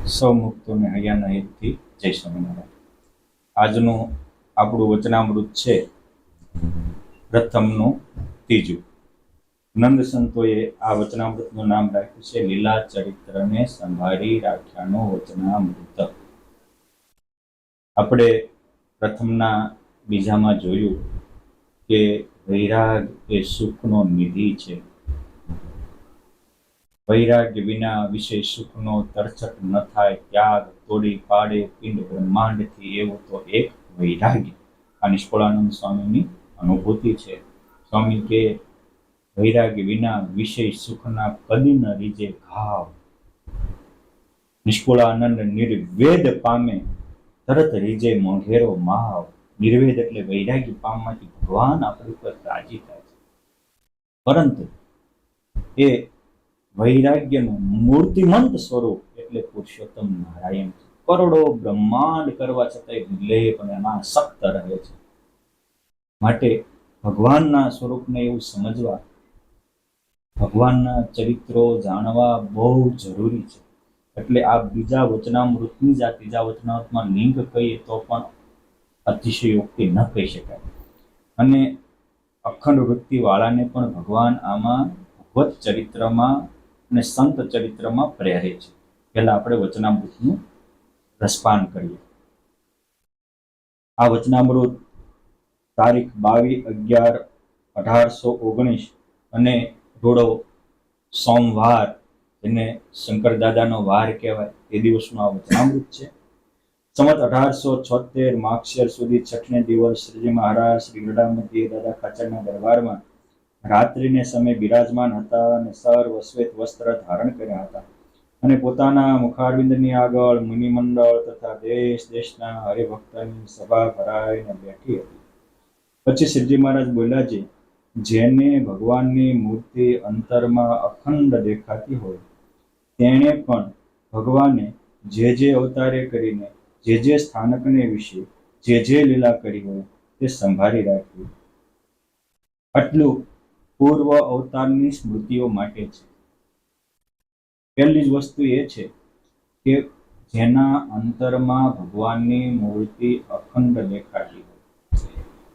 સૌ મુક્તોને હૈયાના હિતથી જય સ્વામિનારાયણ. આજનું આપણું વચનામૃત છે પ્રથમનું ત્રીજું. નંદ સંતોએ આ વચનામૃતનું નામ રાખ્યું છે લીલા ચરિત્રને સંભાળી રાખ્યાનું વચનામૃત. આપણે પ્રથમના બીજામાં જોયું કે વૈરાગ એ સુખનો નિધિ છે. વૈરાગ્ય વિના વિષય સુખનો તરછટ ન થાય. ત્યાગ તોડી પાડે પિંડ બ્રહ્માંડથી, એવો તો એક વૈરાગ્ય. આ નિષ્કુળાનંદ સ્વામીની અનુભૂતિ છે. સ્વામી કે વૈરાગ્ય વિના વિષય સુખના કદી ન રીજે ઘાવ. નિષ્કુળાનંદ નિર્વેદ પામે, તરત રીજે મોંઘેરો માવ. નિર્વેદ એટલે વૈરાગ્ય પામવાથી ભગવાન આપણી પર રાજી થાય છે. પરંતુ એ વૈરાગ્યનું મૂર્તિમંત સ્વરૂપ એટલે પુરુષોત્તમ નારાયણ છે. કરોડો બ્રહ્માંડ કરવા છતાંય નિર્લેપ અને અનાસક્ત રહે છે. માટે ભગવાનના સ્વરૂપને એવું સમજવા, ભગવાનના ચરિત્રો જાણવા બહુ જરૂરી છે. એટલે આ બીજા વચનામૃતની જ આ ત્રીજા વચનામૃતમાં લિંગ કહીએ તો પણ અતિશયોક્તિ ન કહી શકાય. અને અખંડ વૃત્તિ વાળાને પણ ભગવાન આમાં ભગવત ચરિત્રમાં અને સંત ચરિત્રમાં પ્રેરે છે. પહેલા આપણે વચનામૃતનું રસપાન કરીએ. આ વચનામૃત તારીખ 22/11/1819 અને રોડો સોમવાર, એને શંકર દાદાનો વાર કહેવાય, એ દિવસનું આ વચનામૃત છે. સંવત 1876 માક્ષર સુધી છઠને દિવસ શ્રીજી મહારાજ શ્રી ગઢામધ્યે દાદા ખાચરના દરબારમાં રાત્રિને સમય બિરાજમાન હતા અને સર્વ શ્વેત વસ્ત્ર ધારણ કર્યા હતા અને પોતાના મુખારવિંદની આગળ મુનિમંડળ તથા દેશ દેશના હરિભક્તની સભા ભરાઈને બેઠી હતી. પછી શ્રીજી મહારાજ બોલ્યા છે, જેને ભગવાનની મૂર્તિ અંતરમાં અખંડ દેખાતી હોય તેણે પણ ભગવાને જે અવતારે કરીને જે સ્થાનકને વિશે જે લીલા કરી હોય તે સંભાળી રાખ્યું. આટલું પૂર્વ અવતારની સ્મૃતિઓ માટે છે. પહેલી જ વસ્તુ એ છે કે જેના અંતરમાં ભગવાનની મૂર્તિ અખંડ દેખાતી હોય.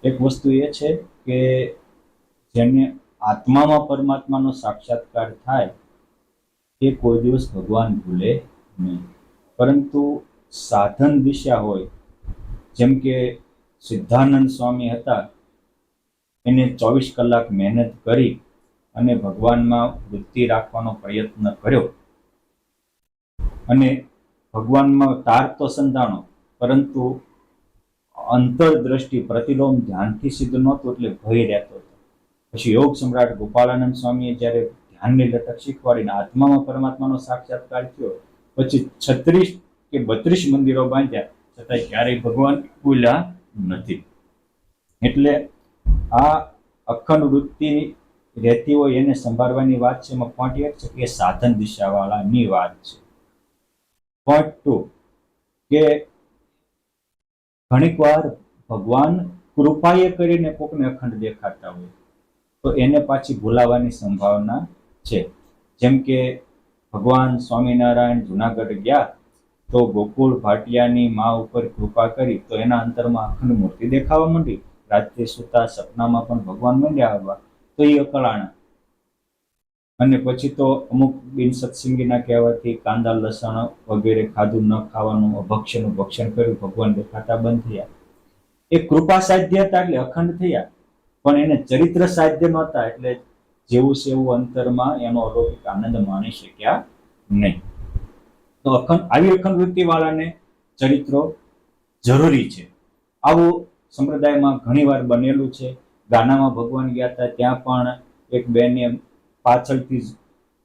એક વસ્તુ એ છે કે જેને આત્મામાં પરમાત્માનો સાક્ષાત્કાર થાય એ કોઈ દિવસ ભગવાન ભૂલે નહીં. પરંતુ સાધન દિશા હોય, જેમ કે સિદ્ધાનંદ સ્વામી હતા, એને 24 કલાક મહેનત કરી અને ભગવાનમાં વૃત્તિ રાખવાનો પ્રયત્ન કર્યો અને ભગવાનમાં તાર તો સંતાણો, પરંતુ અંતરદ્રષ્ટિ પ્રતિલોમ ધ્યાનથી સિદ્ધ નહોતું, એટલે ભય રહેતો હતો. પછી યોગ સમ્રાટ ગોપાળાનંદ સ્વામીએ જ્યારે ધ્યાનની લટક શીખવાડીને આત્મામાં પરમાત્માનો સાક્ષાત્કાર થયો, પછી 36 કે 32 મંદિરો બાંધ્યા, છતાંય ક્યારેય ભગવાન ભૂલ્યા નથી. એટલે આ અખંડ વૃત્તિ રહેતી હોય એને સંભાળવાની વાત છે. એમાં પોઈન્ટ એક છે કે સાધન દિશાવાળાની વાત છે. પોઈન્ટ 2 કે ઘણીક વાર ભગવાન કૃપાએ કરીને કોકને અખંડ દેખાતા હોય તો એને પાછી ભૂલાવાની સંભાવના છે. જેમ કે ભગવાન સ્વામિનારાયણ જુનાગઢ ગયા તો ગોકુળ ભાટિયાની મા ઉપર કૃપા કરી તો એના અંતરમાં અખંડ મૂર્તિ દેખાવા માંડી. રાત્રે સુતા સપનામાં પણ ભગવાન માંડ્યા આવવા, તો એ અકળાણા. અને પછી તો અમુક બિન સત્સંગીના કહેવાથી કાંદા લસણ વગેરે ખાધું ન ખાવાનું, અભક્ષ્યનું ભક્ષણ કર્યું, ભગવાન દેખાતા બંધ થયા. એ કૃપા સાધ્ય હતા એટલે અખંડ થયા, પણ એને ચરિત્ર સાધ્ય નહોતા, એટલે જેવું છે એવું અંતરમાં એનો અલૌકિક આનંદ માણી શક્યા નહીં. તો આવી અખંડ વૃત્તિ વાળાને ચરિત્રો જરૂરી છે. આવું સંપ્રદાયમાં ઘણી વાર બનેલું છે. ગાનામાં ભગવાન ગયા હતા, ત્યાં પણ એક બેને પાછળથી જ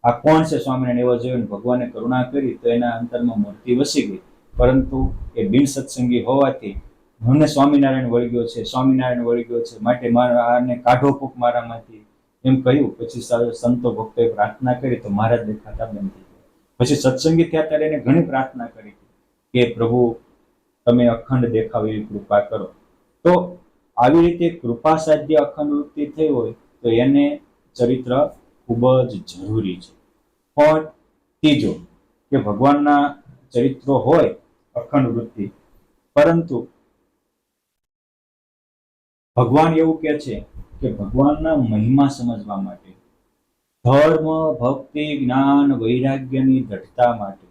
આ કોણ છે સ્વામિનારાયણ એવા જોઈને ભગવાને કરુણા કરી તો એના અંતરમાં મૂર્તિ વસી ગઈ. પરંતુ એ બિન સત્સંગી હોવાથી મને સ્વામિનારાયણ વળગ્યો છે, સ્વામિનારાયણ વળગ્યો છે, માટે મારા આને કાઢો ફૂક મારામાંથી એમ કહ્યું. પછી સંતો ભક્તોએ પ્રાર્થના કરી તો મહારાજ દેખાતા બંધ થઈ ગયા. પછી સત્સંગી થયા ત્યારે એને ઘણી પ્રાર્થના કરી કે પ્રભુ તમે અખંડ દેખાવ એવી કૃપા કરો. તો આવી રીતે કૃપા સાધ્ય અખંડ વૃત્તિ થઈ હોય તો એને ચરિત્ર ખૂબ જ જરૂરી છે. પણ ત્રીજો કે ભગવાનના ચરિત્રો હોય અખંડ વૃત્તિ, પરંતુ ભગવાન એવું કે છે કે ભગવાનના મહિમા સમજવા માટે, ધર્મ, ભક્તિ, જ્ઞાન, વૈરાગ્યની દ્રઢતા માટે,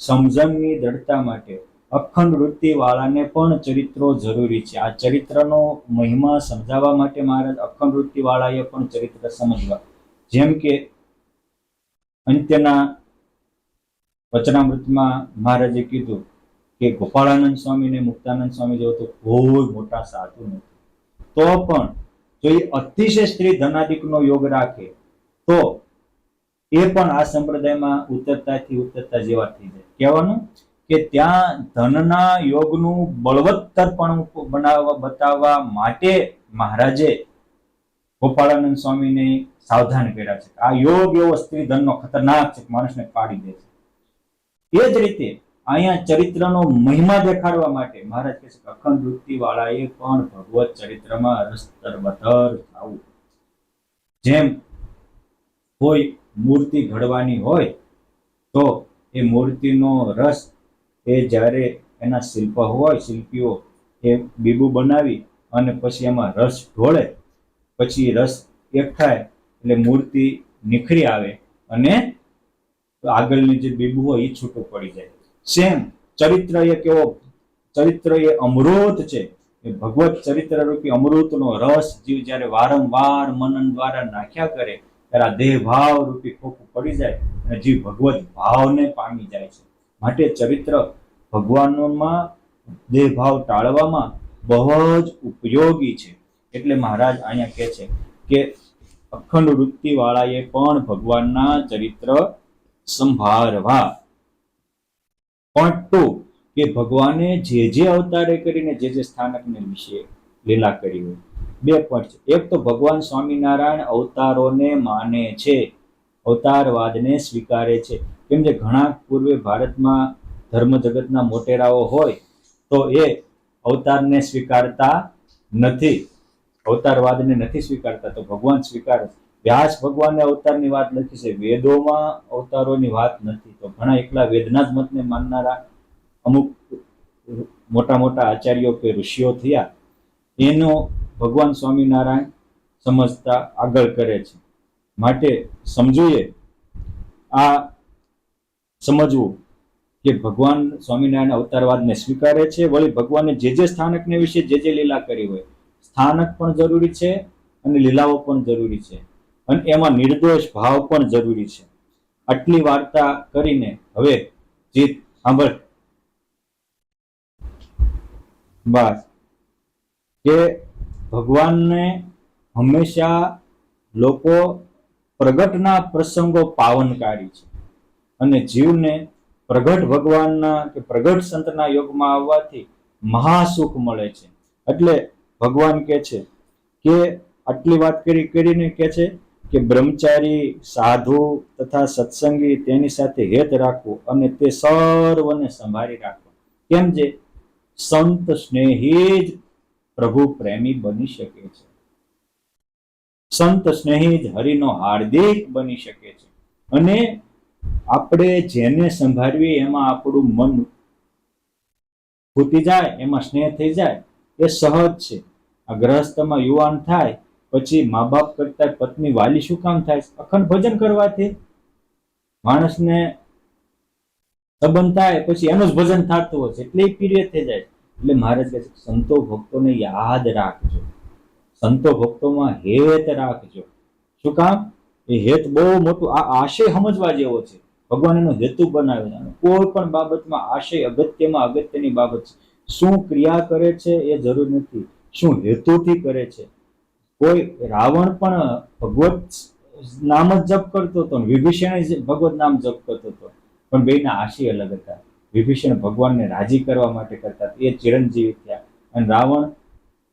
સમજણની દ્રઢતા માટે અખંડ વૃત્તિ વાળાને પણ ચરિત્રો જરૂરી છે. આ ચરિત્રનો મહિમા સમજાવવા માટે મહારાજ અખંડ વૃત્તિ વાળાએ પણ ચરિત્ર સમજવા. જેમ કે અંત્યના વચનામૃતમાં મહારાજે કીધું કે ગોપાળાનંદ સ્વામી ને મુક્તાનંદ સ્વામી જેવો તો કોઈ મોટા સાધુ નથી, તો પણ જો એ અતિશય સ્ત્રી ધનાદિકનો યોગ રાખે તો એ પણ આ સંપ્રદાયમાં ઉતરતા જેવા થઈ જાય. કહેવાનું કે ત્યાં ધનના યોગનું બળવત્તરપણું બતાવવા માટે મહારાજે ગોપાળાનંદ સ્વામીને સાવધાન કર્યા છે. આ યોગ એવો સ્ત્રી ધનનો ખતરનાક છે, માણસને પાડી દે છે. એ જ રીતે અહીંયા ચરિત્રનો મહિમા દેખાડવા માટે મહારાજ કહે છે કે અખંડ વૃત્તિ વાળાએ પણ ભગવત ચરિત્રમાં રસતરબતર થવું. જેમ કોઈ મૂર્તિ ઘડવાની હોય તો એ મૂર્તિનો રસ એ જ્યારે એના શિલ્પીઓ એ બીબું બનાવી અને પછી એમાં રસ ઢોળે, પછી રસ એક થાય એટલે મૂર્તિ નિખરી આવે અને આગળની જે બીબુ હોય એ છૂટું પડી જાય. સેમ ચરિત્ર એ કેવો, ચરિત્ર એ અમૃત છે. એ ભગવત ચરિત્ર રૂપી અમૃતનો રસ જીવ જ્યારે વારંવાર મનન દ્વારા નાખ્યા કરે ત્યારે આ દેહ ભાવ રૂપી ખોખું પડી જાય અને જીવ ભગવત ભાવને પામી જાય છે. માટે ચરિત્ર ભગવાનોમાં દેહ ભાવ ટાળવામાં બહુ જ ઉપયોગી છે. એટલે મહારાજ અહીંયા કહે છે કે અખંડ વૃત્તિ વાળાએ પણ ભગવાનના ચરિત્ર સંભાળવા. પોઈન્ટ 2 કે ભગવાને જે અવતારે કરીને જે સ્થાનકને વિશે લીલા કરી હોય. 2 પોઈન્ટ છે. એક તો ભગવાન સ્વામિનારાયણ અવતારોને માને છે, અવતારવાદને સ્વીકારે છે. કેમ કે ઘણા પૂર્વે ભારતમાં ધર્મ જગતના મોટેરાઓ હોય તો એ અવતારને સ્વીકારતા નથી, અવતારવાદને નથી સ્વીકારતા, તો ભગવાન સ્વીકારે. વ્યાસ ભગવાને અવતારની વાત લખી છે, વેદોમાં અવતારોની વાત નથી. તો ઘણા એકલા વેદના જ મતને માનનારા અમુક મોટા મોટા આચાર્યો કે ઋષિઓ થયા, એનો ભગવાન સ્વામિનારાયણ સમજતા આગળ કરે છે. માટે સમજવું આ સમજવું કે ભગવાન સ્વામિનારાયણ અવતારવાદને સ્વીકારે છે. વળી ભગવાને જે સ્થાનકને વિશે જે લીલા કરી હોય, સ્થાનક પણ જરૂરી છે અને લીલાઓ પણ જરૂરી છે, અને એમાં નિર્દોષ ભાવ પણ જરૂરી છે. આટલી વાર્તા કરીને હવે જીત સાંભળ બસ કે ભગવાનને હંમેશા લોકો પ્રગટના પ્રસંગો પાવનકારી છે અને જીવને પ્રગટ ભગવાનના કે પ્રગટ સંતના યોગમાં આવવાથી મહાસુખ મળે છે. એટલે ભગવાન કહે છે કે આટલી વાત કરીને કહે છે કે બ્રહ્મચારી, સાધુ તથા સત્સંગી તેની સાથે હેત રાખવું અને તે સર્વને સંભાળી રાખવું. કેમ જે સંત સ્નેહી જ પ્રભુ પ્રેમી બની શકે છે, સંત સ્નેહી જ હરિનો હાર્દિક બની શકે છે. અને આપણે જેને સંભાળવી એમાં આપણું મન ફૂટી જાય, એમાં સ્નેહ થઈ જાય, એ સહજ છે. આ ગ્રહસ્થમાં યુવાન થાય પછી મા બાપ કરતા પત્ની વાલી શું કામ થાય? અખંડ ભજન કરવાથી. માણસને સંબંધ થાય પછી એનું જ ભજન થતું હોય છે એટલે પીરિયડ થઈ જાય. એટલે મહારાજ કહે છે સંતો ભક્તોને યાદ રાખજો, સંતો ભક્તોમાં હેત રાખજો. શું કામ? એ હેત બહુ મોટું, આ આશય સમજવા જેવો છે. ભગવાન એનો હેતુ બનાવે છે. કોઈ પણ બાબતમાં આશય અગત્યમાં અગત્યની બાબત છે. શું ક્રિયા કરે છે એ જરૂર નથી, શું હેતુથી કરે છે. કોઈ રાવણ પણ ભગવત નામ જ જપ કરતો હતો, વિભીષણ ભગવત નામ જપ કરતો હતો, પણ બેના આશય અલગ હતા. વિભીષણ ભગવાનને રાજી કરવા માટે કરતા, એ ચિરંજીવી થયા, અને રાવણ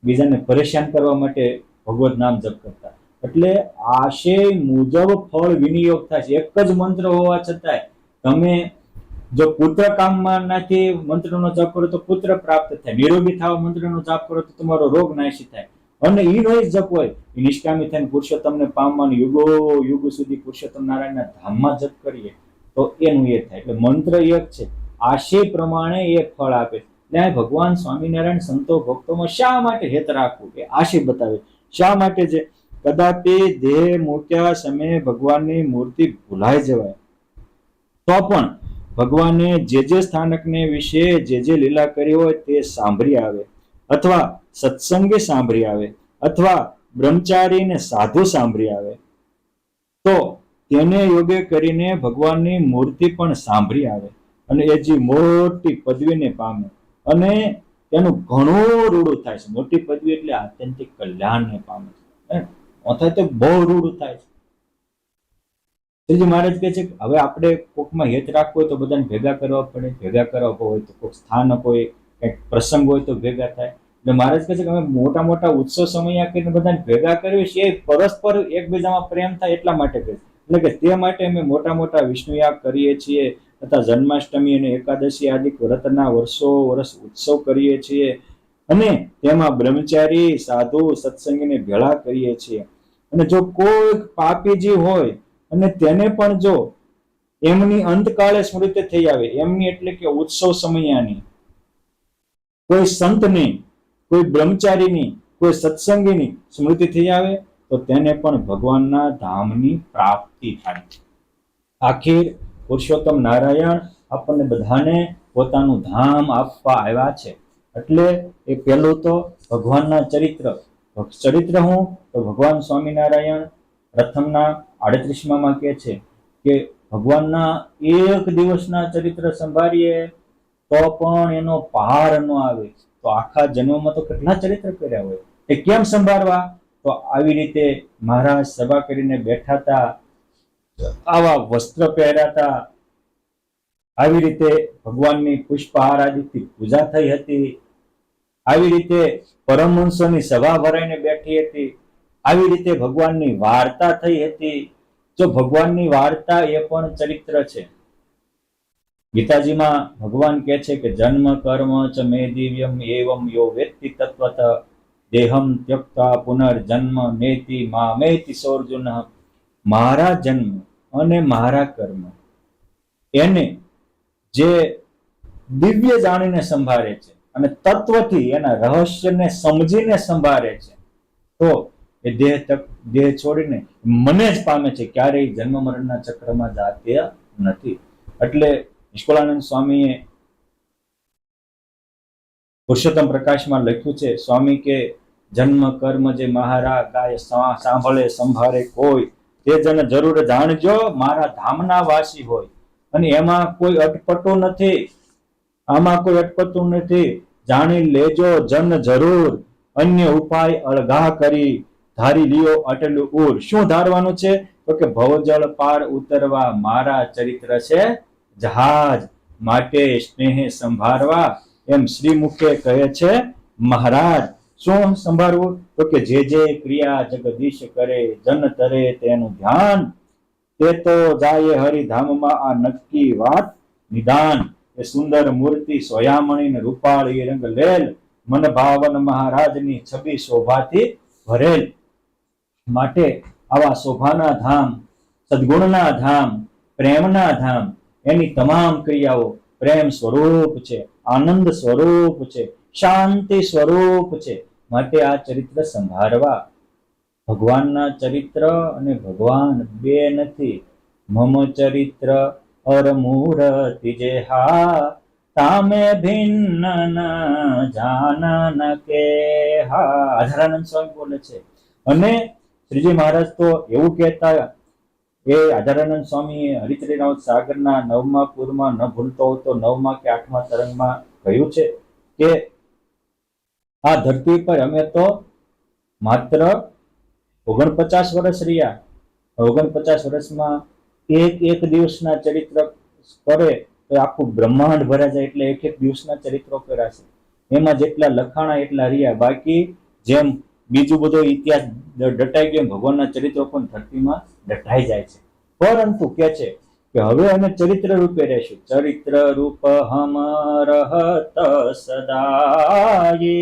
બીજાને પરેશાન કરવા માટે ભગવત નામ જપ કરતા. એટલે આશય મુજબ ફળ વિનિયોગ થાય છે. એક જ મંત્ર હોવા છતાંય તમે જો પુત્ર કામમાં નાખી મંત્રનો જપ કરો તો પુત્ર પ્રાપ્ત થાય, નિરોગી થવા મંત્રનો જપ કરો તો તમારો રોગ નાશી થાય. અને એ નો જપ હોય એ નિષ્કામી થઈને પુરુષોત્તમને પામવાનું યુગો યુગ સુધી પુરુષોત્તમ નારાયણના ધામમાં જપ કરીએ તો એનું એ થાય. એટલે મંત્ર એક છે, આશય પ્રમાણે એ ફળ આપે. એટલે ભગવાન સ્વામિનારાયણ સંતો ભક્તોમાં શા માટે હેત રાખવું એ આશય બતાવે. શા માટે છે? કદાપી દેહ મૂક્યા સમયે ભગવાનની મૂર્તિ ભૂલાઈ જવાય તો પણ ભગવાને જે સ્થાનકને વિશે જે લીલા કરી હોય તે સાંભળી આવે, અથવા સત્સંગી સાંભળી આવે, અથવા બ્રહ્મચારી ને સાધુ સાંભળી આવે, તો તેને યોગ્ય કરીને ભગવાનની મૂર્તિ પણ સાંભળી આવે અને એ જે મોટી પદવીને પામે અને તેનું ઘણું રૂડું થાય છે. મોટી પદવી એટલે આત્યંતિક કલ્યાણને પામે છે. થાય તો બહુ રૂડું થાય છે. શ્રીજી મહારાજ કહે છે હવે આપણે કોકમાં હેત રાખવું હોય તો બધાને ભેગા કરવા પડે. ભેગા કરવા હોય તો કોઈક સ્થાનક હોય, કંઈક પ્રસંગ હોય તો ભેગા થાય. એટલે મહારાજ કહે છે કે અમે મોટા મોટા ઉત્સવ સમય કરીને બધાને ભેગા કરીએ છીએ, પરસ્પર એકબીજામાં પ્રેમ થાય એટલા માટે કહે. એટલે કે તે માટે અમે મોટા મોટા વિષ્ણુયાગ કરીએ છીએ, તથા જન્માષ્ટમી અને એકાદશી આદિ વ્રતના વર્ષ ઉત્સવ કરીએ છીએ અને તેમાં બ્રહ્મચારી સાધુ સત્સંગીને ભેળા કરીએ છીએ. અને જો કોઈ પાપીજી હોય અને તેને પણ જો એમની અંતકાળે સ્મૃતિ થઈ આવે, એમની એટલે કે ઉત્સવ સમયાની, કોઈ સંતની, કોઈ બ્રહ્મચારીની, કોઈ સત્સંગીની સ્મૃતિ થઈ આવે તો તેને પણ ભગવાનના ધામની પ્રાપ્તિ થાય. આખિર પુરુષોત્તમ નારાયણ આપણને બધાને પોતાનું ધામ આપવા આવ્યા છે. એટલે એ પહેલું તો ભગવાનના ચરિત્ર. ચરિત્ર હું તો ભગવાન સ્વામિનારાયણ પ્રથમના 38માં કહે છે કે ભગવાનના એક દિવસના ચરિત્ર સંભાળીએ તો પણ એનો પાર ન આવે. તો આખા જન્મમાં તો કેટલા ચરિત્ર કર્યા હોય. એ કેમ સંભાળવા? તો આવી રીતે મહારાજ સભા કરીને બેઠા હતા, આવા વસ્ત્ર પહેર્યા, આવી રીતે ભગવાનની પુષ્પહાર આદિથી પૂજા થઈ હતી, આવી રીતે પરમહંસોની સભા ભરાઈને બેઠી હતી, આવી રીતે ભગવાનની વાર્તા થઈ હતી. જો ભગવાનની વાર્તા એ પણ ચરિત્ર છે. ગીતાજીમાં ભગવાન કહે છે કે જન્મ કર્મ ચ મે દિવ્યમ એવમ યો વેત્તિ તત્વત દેહમ ત્યક્તા પુનર્જન્મ નેતિ મામેતિ સોર્જુન. મારા જન્મ અને મારા કર્મ એને જે દિવ્ય જાણીને સંભાળે છે અને તત્વથી એના રહસ્યને સમજીને સંભાળે છે તો એ દેહ છોડીને મને જ પામે છે, ક્યારેય જન્મ મરણના ચક્રમાં જાતે નથી. એટલે નિષ્કુળાનંદ સ્વામીએ પુરુષોત્તમ પ્રકાશમાં લખ્યું છે, સ્વામી કે જન્મ કર્મ જે મહારા ગાય સાંભળે સંભાળે કોઈ તે જન જરૂર જાણજો મારા ધામના વાસી હોય. અને એમાં કોઈ અટપટું નથી, આમાં કોઈ અટપટું નથી. જાણી લેજો જન જરૂર, અન્ય ઉપાય અળગા કરી ધારી લ્યો અટલું ઉર. શું ધારવાનું છે? તો કે ભવજળ પાર ઉતરવા મારા ચરિત્ર છે જહાજ, માટે સ્નેહે સંભાળવા એમ શ્રી મુખે કહે છે મહારાજ. શું સંભાળવું? તો કે જે ક્રિયા જગદીશ કરે જન તરે તેનું ધ્યાન, તે તો જાય હરિધામમાં આ નક્કી વાત નિદાન. એ સુંદર મૂર્તિ સોયામણી ને રૂપાળી રંગ લેલ, મન ભાવન મહારાજની છબી શોભાથી ભરેલ. માટે આવા શોભાના ધામ, સદગુણના ધામ, પ્રેમના ધામ, એની તમામ ક્રિયાઓ પ્રેમ સ્વરૂપ છે, આનંદ સ્વરૂપ છે, શાંતિ સ્વરૂપ છે. માટે આ ચરિત્ર સંભાળવા. ભગવાનના ચરિત્ર અને ભગવાન બે નથી. મમ ચરિત્ર और मूर्ति जेहा तामे भिन्न न जानन के हा. આધારાનંદ સ્વામી બોલે છે. અને શ્રીજી મહારાજ તો એવું કહેતા, એ આધારાનંદ સ્વામી હરિચરિરામૃત સાગરના 9મા પૂરમાં ન ભૂલતો હોય તો 9મા કે 8મા તરંગમાં કહ્યું છે કે આ ધરતી પર અમે તો માત્ર 49 વર્ષ રહ્યા. 49 વર્ષમાં એક દિવસના ચરિત્ર કરે તો આખું બ્રહ્માંડ ભરાઈ જાય. એટલે એક દિવસના ચરિત્રો કર્યા છે, એમાં જેટલા લખાણા એટલા રહ્યા. બાકી જેમ બીજું બધો ઇતિહાસ દટાઈ ગયો, ભગવાનના ચરિત્રો પણ ધરતીમાં દટાઈ જાય છે. પરંતુ કે છે કે હવે અમે ચરિત્ર રૂપે રહેશું. ચરિત્ર રૂપ હમ રહત સદાયે,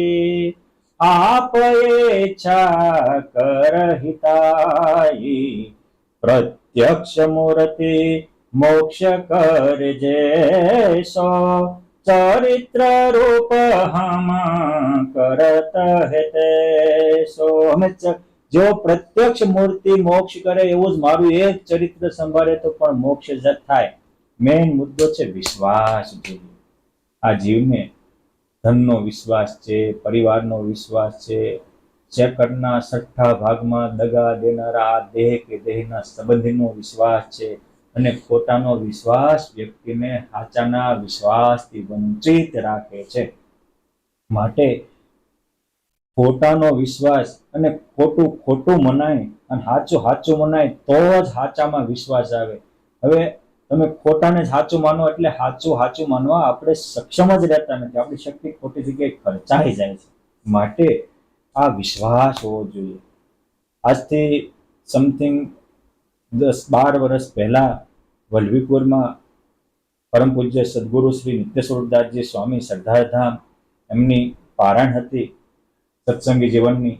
આપ ઈચ્છા કરહિતાઈ, પ્રત્યક્ષ મૂર્તિ મોક્ષ કરજે સો ચરિત્ર રૂપ હમ કરત હેતે સો. અમે જો પ્રત્યક્ષ મૂર્તિ મોક્ષ કરે એવું જ મારું એક ચરિત્ર સંભાળે તો પણ મોક્ષ જ થાય. મેઇન મુદ્દો છે વિશ્વાસ. આ જીવને ધનનો વિશ્વાસ છે, પરિવારનો વિશ્વાસ છે, સેકન્ડના 6ઠા ભાગમાં દગા દેનારા આ દેહ કે દેહના સંબંધીનો વિશ્વાસ છે, અને ખોટાનો વિશ્વાસ વ્યક્તિને સાચાના વિશ્વાસથી વંચિત રાખે છે. માટે ખોટાનો વિશ્વાસ અને ખોટું ખોટું મનાય અને સાચું સાચું મનાય તો જ સાચામાં વિશ્વાસ આવે. હવે તમે ખોટાને જ સાચું માનો એટલે સાચું સાચું માનવા આપણે સક્ષમ જ રહેતા નથી. આપણી શક્તિ ખોટી જગ્યાએ ખર્ચાઈ જાય છે. માટે આ વિશ્વાસ હોવો જોઈએ. આજથી સમથિંગ 10-12 વર્ષ પહેલા વલ્લભીપુરમાં પરમ પૂજ્ય સદગુરુ શ્રી નિત્યસ્વરૂપદાસજી સ્વામી સરદારધામ એમની પારાયણ હતી. સત્સંગી જીવનની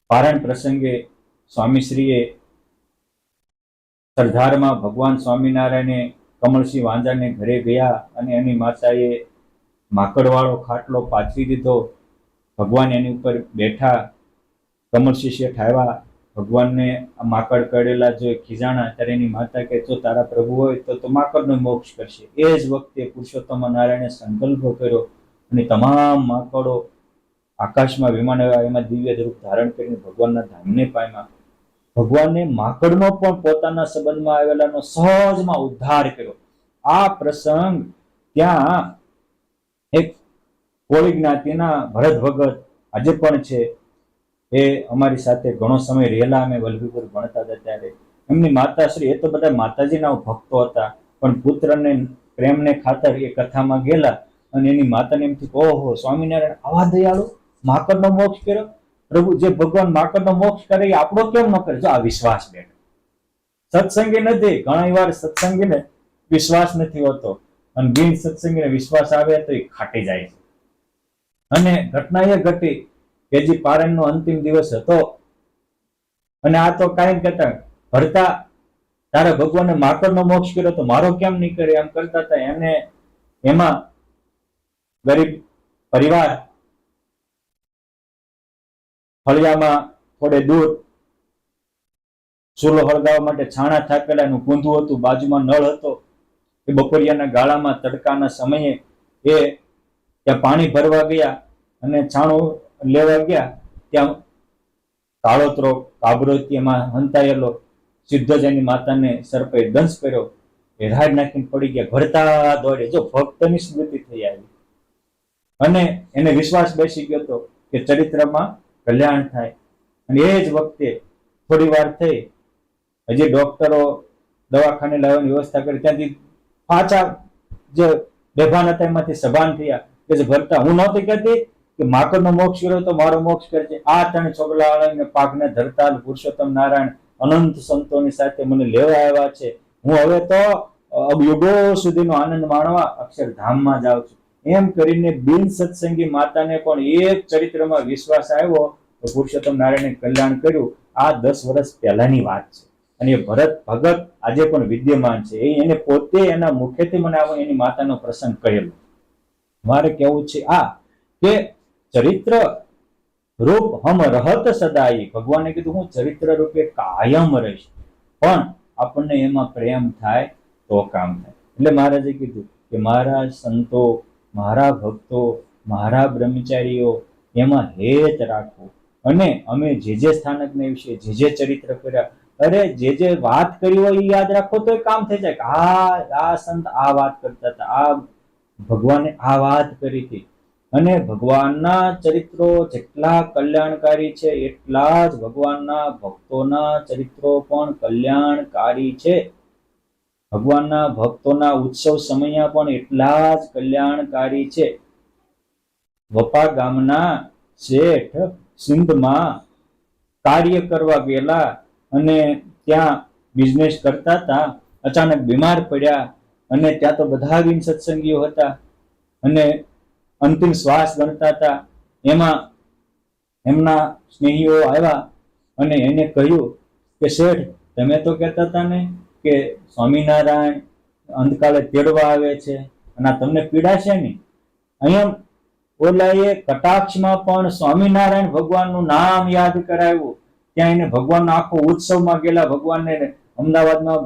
પારાયણ પ્રસંગે સ્વામીશ્રીએ સરદારમાં ભગવાન સ્વામિનારાયણે કમળસિંહ વાંજાને ઘરે ગયા અને એની માતાએ માકડવાળો ખાટલો પાથરી દીધો. ભગવાન એની ઉપર બેઠા. કમળસિંહ શેઠ આવ્યા, ભગવાનને માકડ કરેલા જોઈ ખીજાણા. ત્યારે એની માતા કે જો તારા પ્રભુ હોય તો માકડનો મોક્ષ કરશે. એ જ વખતે પુરુષોત્તમ નારાયણે સંકલ્પ કર્યો અને તમામ માકડો આકાશમાં વિમાન આવ્યા, એમાં દિવ્ય રૂપ ધારણ કરીને ભગવાનના ધામને પામ્યા. ભગવાને માકડનો પણ પોતાના સંબંધમાં આવેલાનો સહજમાં ઉદ્ધાર કર્યો. આ પ્રસંગ ત્યાં એક કોળી જ્ઞાતિના ભરત ભગત આજે પણ છે. એ અમારી સાથે ઘણો સમય રહેલા. અમે વલ્લભીપુર ભણતા હતા ત્યારે એમની માતાશ્રી, એ તો બધા માતાજીના ભક્તો હતા, પણ પુત્રને પ્રેમને ખાતર એ કથામાં ગયેલા અને એની માતાને એમ થયું ઓહો સ્વામિનારાયણ આવા દયાળુ, માકડનો મોક્ષ કર્યો. પ્રભુ જે ભગવાન માકડનો મોક્ષ કરે એ આપણો કેમ ન કરે? જો આ વિશ્વાસ બેઠો. સત્સંગી નથી, ઘણી વાર સત્સંગીને વિશ્વાસ નથી હોતો અને બિન સત્સંગીને વિશ્વાસ આવે તો એ ખાટી જાય છે. અને ઘટના એ ઘટી કે જે પારાયણનો અંતિમ દિવસ હતો અને આ તો કાંઈ કહેતા ભરતા તારે ભગવાને માકડનો મોક્ષ કર્યો તો મારો કેમ નહીં કરે એમ કરતા હતા. એને એમાં ગરીબ પરિવાર ફળિયામાં થોડે દૂર ચૂલો હળગાવવા માટે છાણા થાકેલા એનું કૂંધું હતું, બાજુમાં નળ હતો. એ બપોરિયાના ગાળામાં તડકાના સમયે એ ત્યાં પાણી ભરવા ગયા અને છાણું લેવા ગયા. ત્યાં કાળોતરો કાબરો એમાં હંતાયેલો સીધો જ એની માતાને સર્પે દંશ કર્યો. એ રાડ નાખીને પડી ગયા. ભરતા દોડે. જો ભક્તની સ્મૃતિ થઈ આવી અને એને વિશ્વાસ બેસી ગયો હતો કે ચરિત્રમાં કલ્યાણ થાય. અને એ જ વખતે થોડી વાર થઈ, હજી ડોક્ટરો દવાખાને લાવવાની વ્યવસ્થા કરી, ત્યાંથી પાછા જે બેભાન હતા એમાંથી સભાન થયા કે ભરતા હું નહોતી કહેતી કે માકડનો મોક્ષ કર્યો તો મારો મોક્ષ કરજે. આ 3 ચોગલાને પાકને ધરતા પુરુષોત્તમ નારાયણ અનંત સંતોની સાથે મને લેવા આવ્યા છે. હું હવે તો યુગો સુધીનો આનંદ માણવા અક્ષરધામમાં જાઉં છું. એમ કરીને બિન સત્સંગી માતાને પણ એક ચરિત્રમાં વિશ્વાસ આવ્યો તો પુરુષોત્તમ નારાયણે કલ્યાણ કર્યું. આ 10 વર્ષ પહેલાની વાત છે અને એ ભરત ભગત આજે પણ વિદ્યમાન છે. એને પોતે એના મુખેથી મને એની માતાનો પ્રસંગ કહેલો. મારે કેવું છે આ કે ચરિત્ર રૂપ હમ રહત સદાઈ. ભગવાને કીધું હું ચરિત્ર રૂપે કાયમ રહીશ, પણ આપણને એમાં પ્રેમ થાય તો કામ થાય. એટલે મહારાજે કીધું કે મારા સંતો, મારા ભક્તો, મારા બ્રહ્મચારીઓ એમાં હેત રાખવું. અને અમે જે સ્થાનકને વિશે જે ચરિત્ર કર્યા, અરે જે વાત કરી હોય એ યાદ રાખો તો કામ થઈ જાય. આ સંત આ વાત કરતા હતા, આ ભગવાને આ વાત કરી હતી. અને ભગવાનના ચરિત્રો જેટલા કલ્યાણકારી છે એટલા જ ભગવાનના ભક્તોના ચરિત્રો પણ કલ્યાણકારી છે. ભગવાનના ભક્તોના ઉત્સવ સમય પણ એટલા જ કલ્યાણકારી છે. વપા ગામના શેઠ સિંધમાં કાર્ય કરવા ગયેલા અને ત્યાં બિઝનેસ કરતા હતા. અચાનક બીમાર પડ્યા અને ત્યાં તો બધા બિન સત્સંગીઓ હતા અને અંતિમ શ્વાસ ગણતા હતા. એમાં એમના સ્નેહીઓ આવ્યા અને એને કહ્યું કે શેઠ તમે તો કહેતા હતા ને કે સ્વામિનારાયણ અંતકાળે તેડવા આવે છે અને આ તમને પીડા છે નહીં. અહીંયા ઓલાએ કટાક્ષમાં પણ સ્વામિનારાયણ ભગવાનનું નામ યાદ કરાવ્યું. ત્યાં એને ભગવાનનો આખો ઉત્સવમાં ગયેલા, ભગવાનને અમદાવાદમાં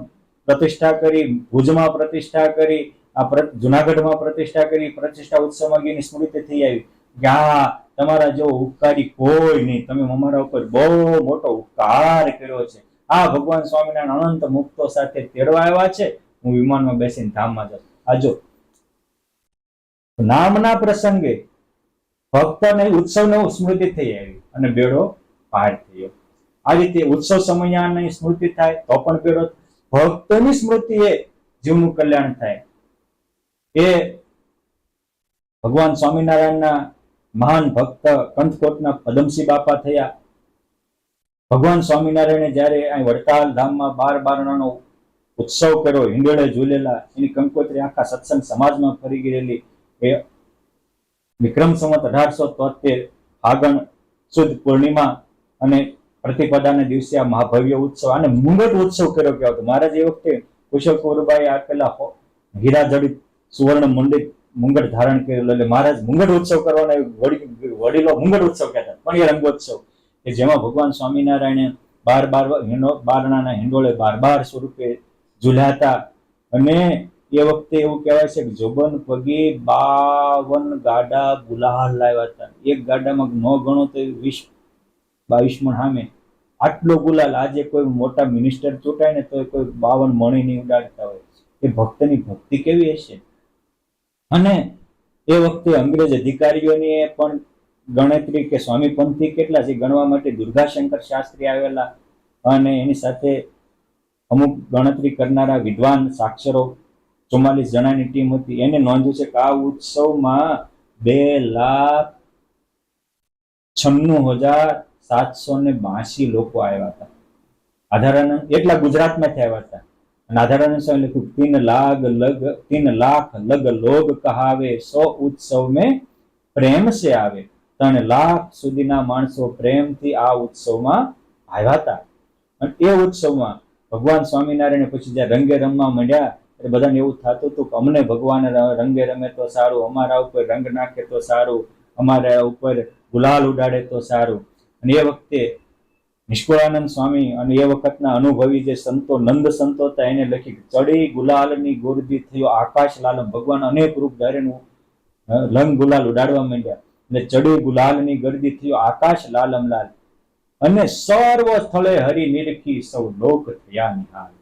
પ્રતિષ્ઠા કરી, ભુજમાં પ્રતિષ્ઠા કરી, આ જુનાગઢમાં પ્રતિષ્ઠા કરી, પ્રતિષ્ઠા ઉત્સવમાં ગઈને સ્મૃતિ થઈ આવી કે આ તમારા જેવો ઉપકારી કોઈ નહીં, તમે અમારા ઉપર બહુ મોટો ઉપકાર કર્યો છે. આ ભગવાન સ્વામિનારાયણ અનંત મુક્તો સાથે તેડવા આવ્યા છે, હું વિમાનમાં બેસીને ધામમાં જાઉં. આજો નામના પ્રસંગે ભક્તને ઉત્સવને સ્મૃતિ થઈ આવી અને બેડો પાર થયો. આ રીતે ઉત્સવ સમયની સ્મૃતિ થાય તો પણ બેડો, ભક્તની સ્મૃતિ એ જીવનું કલ્યાણ થાય. એ ભગવાન સ્વામિનારાયણના મહાન ભક્ત કંથકોટના પદમસિંહ બાપા થયા. ભગવાન સ્વામિનારાયણે જયારે અહીં વડતાલ ધામમાં 12 ઉત્સવ કર્યો, હિંડોળે ઝૂલેલા, એની કંકોત્રી આખા સત્સંગ સમાજમાં ફરી ગયેલી. એ વિક્રમ સંવત 1873 ફાગણ સુદ પૂર્ણિમા અને પ્રતિપદાના દિવસે આ મહાભવ્ય ઉત્સવ અને મુંગટ ઉત્સવ કર્યો કહેવાતો. મહારાજ એ વખતે કુશળકુરબાઈ આપેલા હીરા જડિત સુવર્ણ મંડિત મુંગટ ધારણ કરેલો, એટલે મહારાજ મુંગટ ઉત્સવ કરવાના વડીલો મુંગટ ઉત્સવ કહેતા. પણ એ રંગોત્સવ કે જેમાં ભગવાન સ્વામિનારાયણે 12 હિંડોળે 12 સ્વરૂપે ઝૂલ્યા હતા. અને એ વખતે એવું કહેવાય છે કે જોબન પગે 52 ગાડા ગુલાલ લાવ્યા હતા. એક ગાડામાં ન ગણો તો 20-22 મણ સામે આટલો ગુલાલ. આજે કોઈ મોટા મિનિસ્ટર ચૂંટાય ને તો કોઈ 52 મણી નહીં ઉડાડતા હોય. એ ભક્તની ભક્તિ કેવી હશે. અને એ વખતે અંગ્રેજ અધિકારીઓની પણ ગણતરી કે સ્વામીપંથી કેટલા છે ગણવા માટે દુર્ગાશંકર શાસ્ત્રી આવેલા અને એની સાથે અમુક ગણતરી કરનારા વિદ્વાન સાક્ષરો 44 જણાની ટીમ હતી. એને નોંધ્યું છે કે આ ઉત્સવમાં 2,96,782 લોકો આવ્યા હતા. આધારાનંદ એટલા ગુજરાતમાંથી આવ્યા હતા. અને આધારાનંદ સ્વામી લખ્યું 3 લાખ લગ લોગ કહાવે, 100 ઉત્સવ મેં પ્રેમ સે આવે. 3 લાખ સુધીના માણસો પ્રેમથી આ ઉત્સવમાં આવ્યા હતા. અને એ ઉત્સવમાં ભગવાન સ્વામિનારાયણ પછી જ્યાં રંગે રમવા માંડ્યા એટલે બધાને એવું થતું હતું કે અમને ભગવાન રંગે રમે તો સારું, અમારા ઉપર રંગ નાખે તો સારું, અમારા ઉપર ગુલાલ ઉડાડે તો સારું. અને એ વખતે નિષ્કુળાનંદ સ્વામી અને એ વખતના અનુભવી જે સંતો નંદ સંતો હતા એને લખી ચડી ગુલાલની ગોરદી થયો આકાશ લાલમ. ભગવાન અનેક રૂપ ધારીને લંગ ગુલાલ ઉડાડવા માંડ્યા એટલે ચડી ગુલાલની ગરદી થયો આકાશ લાલમ લાલ. અને સર્વ સ્થળે હરિ નિરખી સૌ લોક થયા નિહાલ.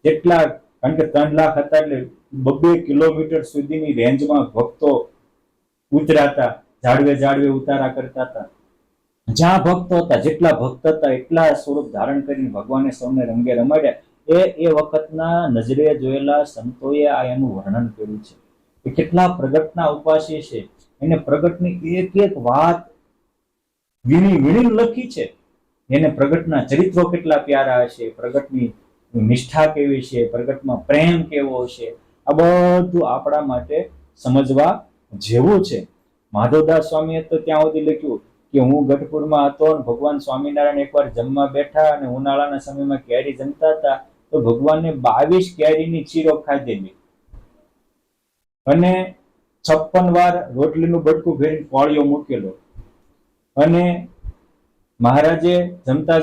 જેટલા કારણ કે 3 લાખ હતા એટલે 2 કિલોમીટર સુધીની રેન્જમાં ભક્તો ઉતરાતા, જાડવે ઉતારા કરતા હતા. જ્યાં ભક્તો હતા, જેટલા ભક્ત હતા એટલા સ્વરૂપ ધારણ કરીને ભગવાને સૌને રંગે રમાડ્યા. એ વખતના નજરે જોયેલા સંતોએ આ એનું વર્ણન કર્યું છે કે કેટલા પ્રગટના ઉપાસી છે. એને પ્રગટની એક વાત વીણી લખી છે. એને પ્રગટના ચરિત્રો કેટલા પ્યારા હશે, પ્રગટની નિષ્ઠા કેવી છે, પ્રગટમાં પ્રેમ કેવો છે, આ બધું આપણા માટે સમજવા જેવું છે. માધવદાસ સ્વામીએ તો ત્યાં સુધી લખ્યું કે હું ગઢપુરમાં હતો અને ભગવાન સ્વામિનારાયણ એકવાર જમવા બેઠા અને ઉનાળાના સમયમાં કેરી જમતા હતા તો ભગવાનને 22 કેરીની ચીરો ખાધેલી અને 56 વાર રોટલીનું બટકું ભરીને કોળિયો મૂકેલો. અને મહારાજે જમતા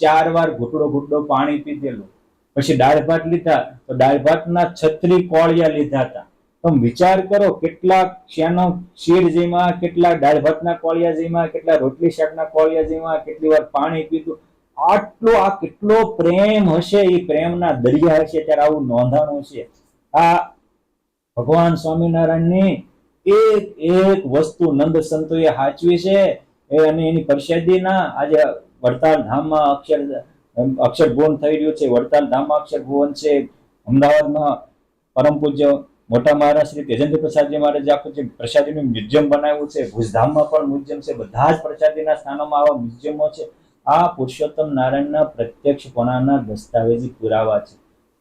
4 વાર ઘૂંટડો પાણી પીધેલું. પછી દાળ ભાત લીધા તો દાળ ભાતના 36 કોળિયા લીધા હતા. તમે વિચાર કરો કેટલા શ્યાનો શીર જેમાં, કેટલા દાળ ભાતના કોળિયા જેમાં, કેટલા રોટલી શાકના કોળિયા જેમાં, કેટલી વાર પાણી પીધું. આ કેટલો પ્રેમ હશે, એ પ્રેમના દરિયા હશે ત્યારે આવું નોંધાણું છે. આ ભગવાન સ્વામિનારાયણની એક વસ્તુ નંદ સંતોએ સાચવી છે અને એની પ્રસાદીના આજે વડતાલ ધામમાં અક્ષર ભુવન થઈ રહ્યું છે. વડતાલ ધામમાં અક્ષર ભુવન છે. અમદાવાદમાં પરમ પૂજ્ય મોટા મહારાજ શ્રી તેજેન્દ્ર પ્રસાદજી મહારાજ આખું જે પ્રસાદીનું મ્યુઝિયમ બનાવ્યું છે. ભુજધામમાં પણ મ્યુઝિયમ છે. બધા જ પ્રસાદીના સ્થાનોમાં આવા મ્યુઝિયમો છે. આ પુરુષોત્તમ નારાયણના પ્રત્યક્ષપણાના દસ્તાવેજી પુરાવા છે.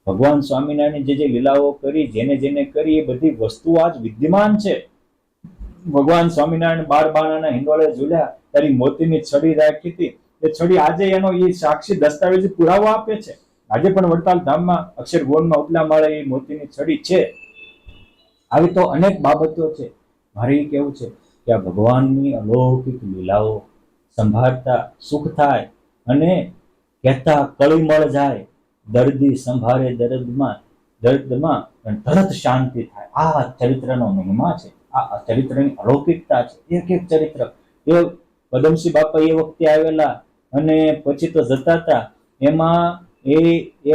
ભગવાન સ્વામિનારાયણ જે લીલાઓ કરી, જેને કરી, એ બધી વસ્તુઓ આજ વિદ્યમાન છે. ભગવાન સ્વામિનારાયણ 12 હિંડોળે ઝૂલ્યા ત્યારે મોતીની છડી રાખી હતી. એ છડી આજે એનો એ સાક્ષી દસ્તાવેજી પુરાવો આપે છે. આજે પણ વડતાલ ધામમાં અક્ષરગોળમાં ઉપલા માળે એ મોતીની છડી છે. આવી તો અનેક બાબતો છે. મારે એ કેવું છે કે આ ભગવાનની અલૌકિક લીલાઓ સંભાળતા સુખ થાય અને કહેતા કળીમળ જાય. દર્દી સંભાળે દર્દમાં તરત શાંતિ થાય. આ ચરિત્રનો મહિમા છે, આ ચરિત્રની અલૌકિકતા છે. એક એક ચરિત્ર એ પદમસિંહ બાપા એ વખતે આવેલા અને પછી તો જતા હતા. એમાં એ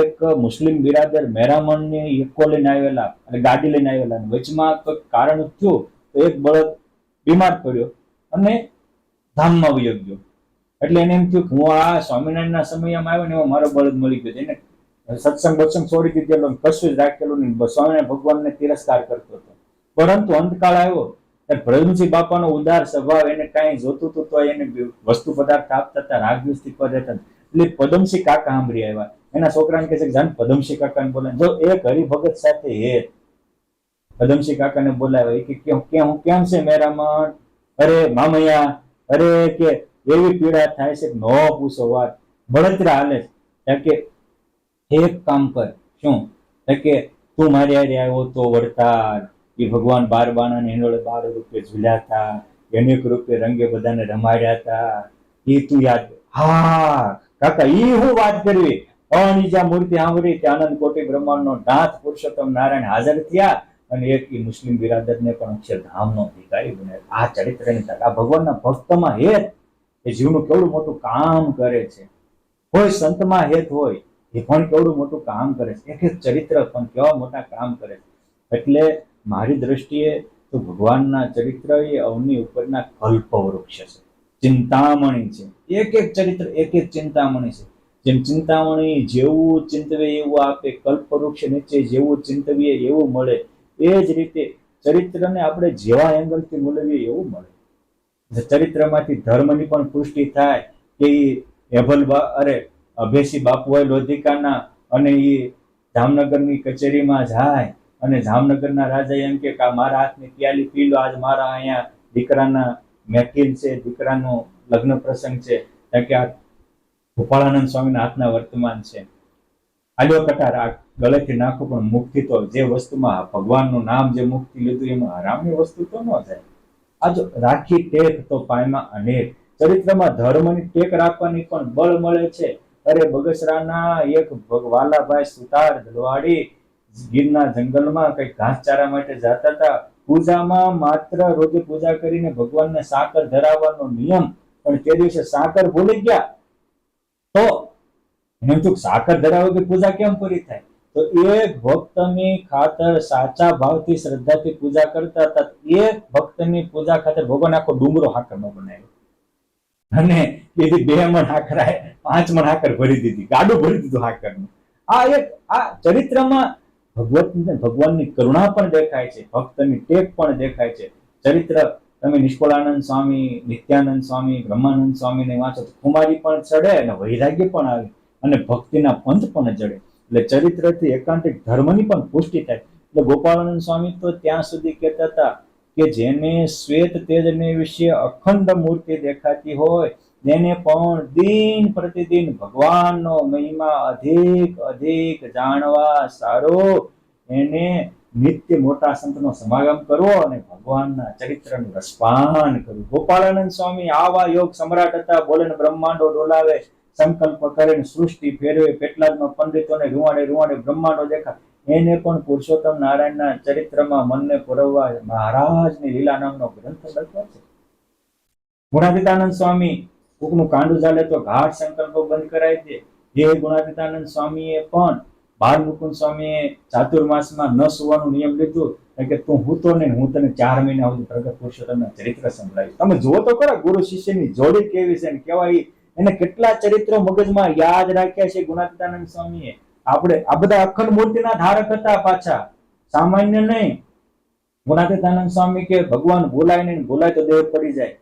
એક મુસ્લિમ બિરાદર મહેરામણને એકો લઈને આવેલા અને ગાડી લઈને આવેલા. વચમાં કોઈ કારણ થયું તો એક બળદ બીમાર પડ્યો અને ધામમાં વયો ગયો. એટલે એને એમ થયું કે હું આ સ્વામિનારાયણના સમયમાં આવ્યો ને એમાં મારો બળદ મળી ગયો. એને સત્સંગ છોડી દીધેલો, કશું જ રાખેલું નહીં, સ્વામિનારાયણ ભગવાનને તિરસ્કાર કરતો હતો. પરંતુ અંતકાળ આવ્યો ત્યારે પદમસિંહ બાપાનો ઉદાર સ્વભાવ, એને કાંઈ જોતું હતું તો એને વસ્તુ પદાર્થ આપતા હતા, રાગદ્વેષથી પર રહેતા. એટલે પદમસિંહ કાકા સાંભળી આવ્યા. એના છોકરાને કહે છે કે જાન પદમસિંહ કાકાને બોલાવે. જો એક હરિભગત સાથે પદમસિંહ કાકાને બોલાવે કે હું કેમ છે મેરામણ? અરે મામૈયા, અરે કે એવી પીડા થાય છે કે નો પૂછો વાત, બળતરા હાલે છે. કે એક કામ કર. શું? કે તું મારી હારે આવ્યો તો વડતાલ, એ ભગવાન બારબાના ને હિંડોળે 12 રૂપે ઝૂલ્યા હતા, અનેક રૂપે રંગે બધાને રમાડ્યા હતા, એ તું યાદ? હા કાકા, ઈ હું વાત કરવી. અનિજા મૂર્તિ સાંભળી કે આનંદ કોટી બ્રહ્માંડનો નાથ પુરુષોત્તમ નારાયણ હાજર થયા અને એક મુસ્લિમ બિરાદરને પણ અક્ષરધામનો અધિકારી બનાવ્યો. આ ચરિત્રની આ ભગવાનના ભક્તમાં હેત એ જીવનું કેવડું મોટું કામ કરે છે. કોઈ સંતમાં હેત હોય એ પણ કેવડું મોટું કામ કરે છે. એક એક ચરિત્ર પણ કેવા મોટા કામ કરે છે. એટલે મારી દ્રષ્ટિએ તો ભગવાનના ચરિત્ર એ અવની ઉપરના કલ્પ વૃક્ષ છે, ચિંતામણી છે. એક એક ચરિત્ર એક એક ચિંતામણી છે. જેમ ચિંતામણી જેવું ચિંતવે એવું આપે, કલ્પ વૃક્ષ નીચે જેવું ચિંતવીએ એવું મળે. એ જ રીતે ચરિત્રને આપણે જેવા એંગલથી મૂલવીએ એવું મળે. ચરિત્રમાંથી ધર્મની પણ પુષ્ટિ થાય કે અભેસી બાપુ હોય લોધિકાના અને એ જામનગરની કચેરીમાં જાય અને જામનગરના રાજા એમ કે મારા હાથની પ્યાલી પી લો, આજ મારા અહીંયા દીકરાના મહેફિલ છે, દીકરાનો લગ્ન પ્રસંગ છે. કે આ ગોપાળાનંદ સ્વામીના હાથના વર્તમાન છે, આલ્યો કટાર, આ ગળેથી નાખો. પણ મુક્તિ તો જે વસ્તુમાં ભગવાનનું નામ જે મુક્તિ લીધું એમાં હરામની વસ્તુ તો ન જાય. આ જો રાખી ટેક તો પાયમાં અનેક. ચરિત્રમાં ધર્મની ટેક રાખવાની પણ બળ મળે છે. અરે બગસરાના એક વાલાભાઈ સુતાર દલવાડી ગીરના જંગલમાં કઈ ઘાસચારા માટે જતા હતા. પૂજામાં માત્ર રોજે પૂજા કરીને ભગવાનને સાકર ધરાવવાનો નિયમ, પણ તે દિવસે સાકર ભૂલી ગયા તો એમ તો સાકર ધરાવે કે પૂજા કેમ પૂરી થાય? તો એક ભક્તની ખાતર સાચા ભાવથી શ્રદ્ધાથી પૂજા કરતા હતા. એક ભક્તની પૂજા ખાતર ભગવાન આખો ડુંગરો હાકરનો બનાવ્યો અને એથી 2 મણ હાકર 5 મણ હાકર ભરી દીધી, ગાડું ભરી દીધું હાકરનું. આ ચરિત્રમાં ભગવાનની કરુણા પણ દેખાય છે, ભક્તની ટેક પણ દેખાય છે. ચરિત્ર તમે નિષ્કુળાનંદ સ્વામી, નિત્યાનંદ સ્વામી, બ્રહ્માનંદ સ્વામીને વાંચો તો કુમારી પણ ચડે અને વૈરાગ્ય પણ આવે અને ભક્તિના પંથ પણ જડે. એટલે ચરિત્રથી એકાંતિક ધર્મની પણ પુષ્ટિ થાય. એટલે ગોપાળાનંદ સ્વામી તો ત્યાં સુધી કહેતા હતા કે જેને શ્વેત તેજને વિશે અખંડ મૂર્તિ દેખાતી હોય તેને પણ દિન પ્રતિદિન ભગવાનનો મહિમા અધિક જાણવા સારો એને નિત્ય મોટા સંતનો સમાગમ કરવો અને ભગવાનના ચરિત્રનું રસપાન કરવું. ગોપાળાનંદ સ્વામી આવા યોગ સમ્રાટ હતા. બોલે બ્રહ્માંડો ડોલાવે, સંકલ્પ કરે સૃષ્ટિ ફેરવે, પેટલાદમાં પંડિતોને રૂવાડે બ્રહ્માંડો દેખાય. એને પણ પુરુષોત્તમ નારાયણના ચરિત્રમાં મનને પુરવવા મહારાજની લીલા નામનો ગ્રંથ લખ્યો છે. ગુણાતીતાનંદ સ્વામી કોકનું કાંડું ચાલે તો ઘાટ સંકલ્પો બંધ કરાવી દે. જે ગુણાતીતાનંદ સ્વામીએ પણ બાળમુકુંદ સ્વામીએ ચાતુર્માસમાં ન સુવાનું નિયમ લીધું કે તું હૂતો ને હું તને 4 મહિના સુધી પ્રગટ પુરુષોત્તમના ચરિત્ર સંભળાવીશ. તમે જુઓ તો ખરા ગુરુ શિષ્યની જોડી કેવી છે ને કેવા એને કેટલા ચરિત્રો મગજમાં યાદ રાખ્યા છે ગુણાતીતાનંદ સ્વામીએ. આપણે આ બધા અખંડ મૂર્તિના ધારક હતા, પાછા સામાન્ય નહીં. ગુણાતીતાનંદ સ્વામી કે ભગવાન બોલાય નહીં, બોલાય તો દેહ પડી જાય.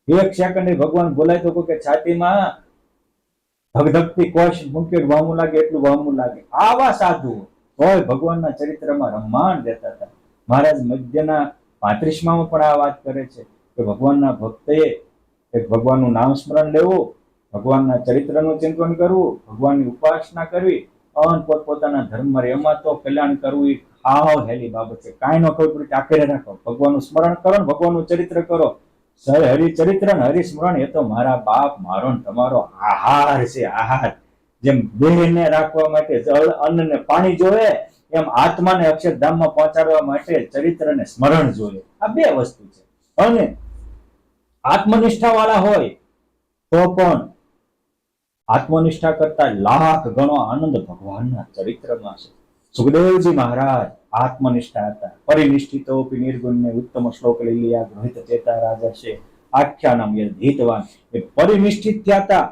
1 સેકન્ડ ભગવાન બોલાય તો કોઈ છાતીમાં ધગધગતી કોશ મૂકે વામું લાગે એટલું વામું લાગે. આવા સાધુ હોય ભગવાનના ચરિત્રમાં રમમાણ દેતા હતા. મહારાજ મધ્યના 35માં પણ આ વાત કરે છે કે ભગવાનના ભક્તએ ભગવાનનું નામ સ્મરણ લેવું, ભગવાનના ચરિત્રનું ચિંતન કરવું, ભગવાનની ઉપાસના કરવી અન પોતપોતાના ધર્મમાં રહે. એમાં તો કલ્યાણ કરવું એ હાવ હેલી બાબત છે. કાંઈ ન ખબર પડે આખરે રાખો, ભગવાનનું સ્મરણ કરો ને ભગવાનનું ચરિત્ર કરો. હરિચરિત્ર ને હરિસ્મરણ એ તો મારા બાપ મારો ને તમારો આહાર છે, આહાર. જેમ દેહને રાખવા માટે જળ અન્ન ને પાણી જોઈએ, એમ આત્માને અક્ષરધામમાં પહોંચાડવા માટે ચરિત્ર ને સ્મરણ જોઈએ. આ બે વસ્તુ છે. અને આત્મનિષ્ઠા વાળા હોય તો પણ આત્મનિષ્ઠા કરતા લાખ ગણો આનંદ ભગવાનના ચરિત્રમાં છે. સુખદેવજી મહારાજ આત્મનિષ્ઠા હતા. પરિનિષ્ઠિતોપી નિર્ગુણને ઉત્તમ શ્લોક લઈ લિયા ગૃહિત ચેતા રાજા છે આખ્યાનમ યદિતવાન. એ પરિનિષ્ઠિત થયા હતા